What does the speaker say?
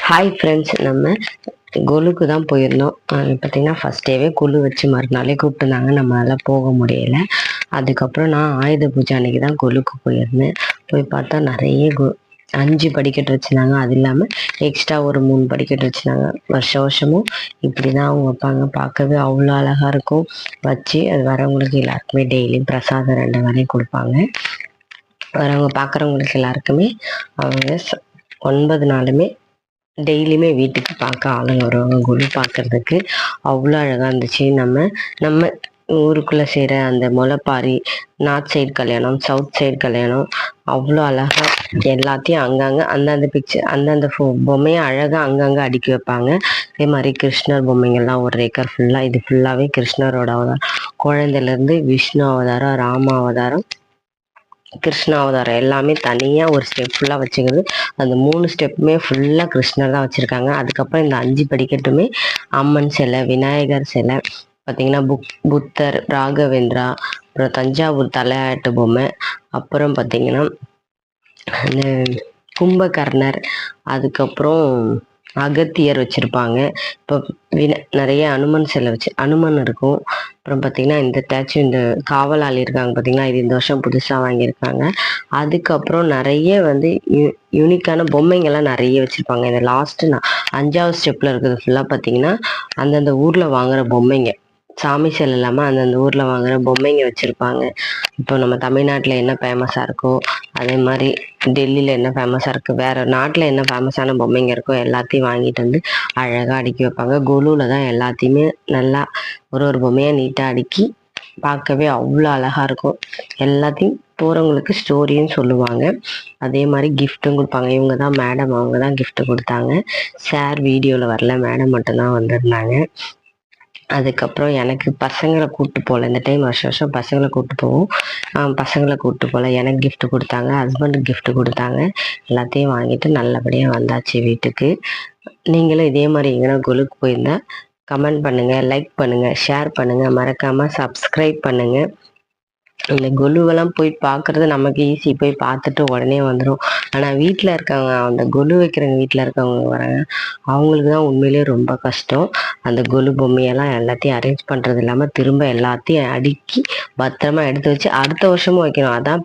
Hi friends, நம்ம கொலுக்கு தான் போயிருந்தோம். பார்த்தீங்கன்னா ஃபஸ்ட் டேவே கொலு வச்சு மறுநாளே கூப்பிட்டுருந்தாங்க. நம்மளால போக முடியலை. அதுக்கப்புறம் நான் ஆயுத பூஜை அன்னைக்கு தான் கொலுக்கு போயிருந்தேன். போய் பார்த்தா நிறைய 5 படிக்கட்டு வச்சுருந்தாங்க. அது இல்லாமல் எக்ஸ்ட்ரா ஒரு 3 படிக்கட்டு வச்சுருந்தாங்க. வருஷமும் இப்படி தான் அவங்க வைப்பாங்க. பார்க்கவே அவ்வளோ அழகாக இருக்கும். வச்சு அது வரவங்களுக்கு எல்லாருக்குமே டெய்லியும் பிரசாதம் 2 வரையும் கொடுப்பாங்க. வரவங்க பார்க்குறவங்களுக்கு எல்லாருக்குமே அவங்க 9 நாளுமே டெய்லியுமே வீட்டுக்கு பார்க்க ஆளுங்க வருவாங்க. கொலு பார்க்கறதுக்கு அவ்வளோ அழகாக இருந்துச்சு. நம்ம ஊருக்குள்ளே செய்கிற அந்த முளைப்பாரி, நார்த் சைடு கல்யாணம், சவுத் சைடு கல்யாணம் அவ்வளோ அழகாக எல்லாத்தையும் அங்கங்கே அந்தந்த அந்தந்த பொம்மையை அழகாக அங்கங்கே அடுக்கி வைப்பாங்க. அதே மாதிரி கிருஷ்ணர் பொம்மைங்கள்லாம் ஒரு ஏக்கர் ஃபுல்லாக, இது ஃபுல்லாகவே கிருஷ்ணரோட அவதாரம். குழந்தையிலேருந்து விஷ்ணு அவதாரம், ராம அவதாரம், கிருஷ்ண அவதாரம் எல்லாமே தனியாக ஒரு ஸ்டெப் ஃபுல்லாக வச்சுக்கிறது. அந்த 3 ஸ்டெப்புமே ஃபுல்லாக கிருஷ்ணர் தான் வச்சுருக்காங்க. அதுக்கப்புறம் இந்த 5 படிக்கட்டுமே அம்மன் சிலை, விநாயகர் சிலை, பார்த்தீங்கன்னா புத்தர், ராகவேந்திரா, அப்புறம் தஞ்சாவூர் தலையாட்டு பொம்மை, அப்புறம் பார்த்தீங்கன்னா அந்த கும்பகர்ணர், அதுக்கப்புறம் அகத்தியர் வச்சுருப்பாங்க. இப்போ நிறைய அனுமன் சிலை அனுமன் இருக்கும். அப்புறம் பார்த்தீங்கன்னா இந்த இந்த காவலாளி இருக்காங்க பார்த்தீங்கன்னா, இது இந்த வருஷம் புதுசாக வாங்கியிருக்காங்க. அதுக்கப்புறம் நிறைய யூனிக்கான பொம்மைங்கள்லாம் நிறைய வச்சுருப்பாங்க. இந்த லாஸ்ட்டு 5வது ஸ்டெப்பில் இருக்கிறது ஃபுல்லாக பார்த்தீங்கன்னா அந்தந்த ஊரில் வாங்குகிற பொம்மைங்க, சாமி சிலை இல்லாமல் அந்தந்த ஊரில் வாங்குகிற பொம்மைங்க வச்சுருப்பாங்க. இப்போ நம்ம தமிழ்நாட்டில் என்ன ஃபேமஸாக இருக்கோ அதே மாதிரி டெல்லியில் என்ன ஃபேமஸாக இருக்குது, வேறு நாட்டில் என்ன ஃபேமஸான பொம்மைங்க இருக்கோ எல்லாத்தையும் வாங்கிட்டு வந்து அழகாக அடுக்கி வைப்பாங்க. கொலுவில் தான் எல்லாத்தையுமே நல்லா ஒரு பொம்மையாக நீட்டாக அடுக்கி பார்க்கவே அவ்வளோ அழகாக இருக்கும். எல்லாத்தையும் போகிறவங்களுக்கு ஸ்டோரியும் சொல்லுவாங்க. அதே மாதிரி கிஃப்ட்டும் கொடுப்பாங்க. இவங்க தான் மேடம், அவங்க தான் கிஃப்ட்டு கொடுத்தாங்க. சார் வீடியோவில் வரல, மேடம் மட்டும்தான் வந்திருந்தாங்க. அதுக்கப்புறம் எனக்கு பசங்களை கூப்பிட்டு போகல இந்த டைம். வருஷம் பசங்களை கூப்பிட்டு போவோம். பசங்களை கூப்பிட்டு போகல. எனக்கு கிஃப்ட் கொடுத்தாங்க, ஹஸ்பண்டுக்கு கிஃப்ட் கொடுத்தாங்க. எல்லாத்தையும் வாங்கிட்டு நல்லபடியாக வந்தாச்சு வீட்டுக்கு. நீங்களும் இதே மாதிரி எங்கன்னா கொலுக்கு போயிருந்தா கமெண்ட் பண்ணுங்கள், லைக் பண்ணுங்கள், ஷேர் பண்ணுங்கள், மறக்காமல் சப்ஸ்கிரைப் பண்ணுங்கள். இந்த கொலுவெல்லாம் போய் பார்க்குறது நமக்கு ஈஸி, போய் பார்த்துட்டு உடனே வந்துடும். ஆனால் வீட்டில் இருக்கவங்க, அந்த கொலு வைக்கிறவங்க வீட்டில் இருக்கவங்க வராங்க, அவங்களுக்கு தான் உண்மையிலேயே ரொம்ப கஷ்டம். அந்த கொலு பொம்மையெல்லாம் எல்லாத்தையும் அரேஞ்ச் பண்ணுறது இல்லாமல் திரும்ப எல்லாத்தையும் அடுக்கி பத்திரமா எடுத்து வச்சு அடுத்த வருஷமும் வைக்கணும். அதான்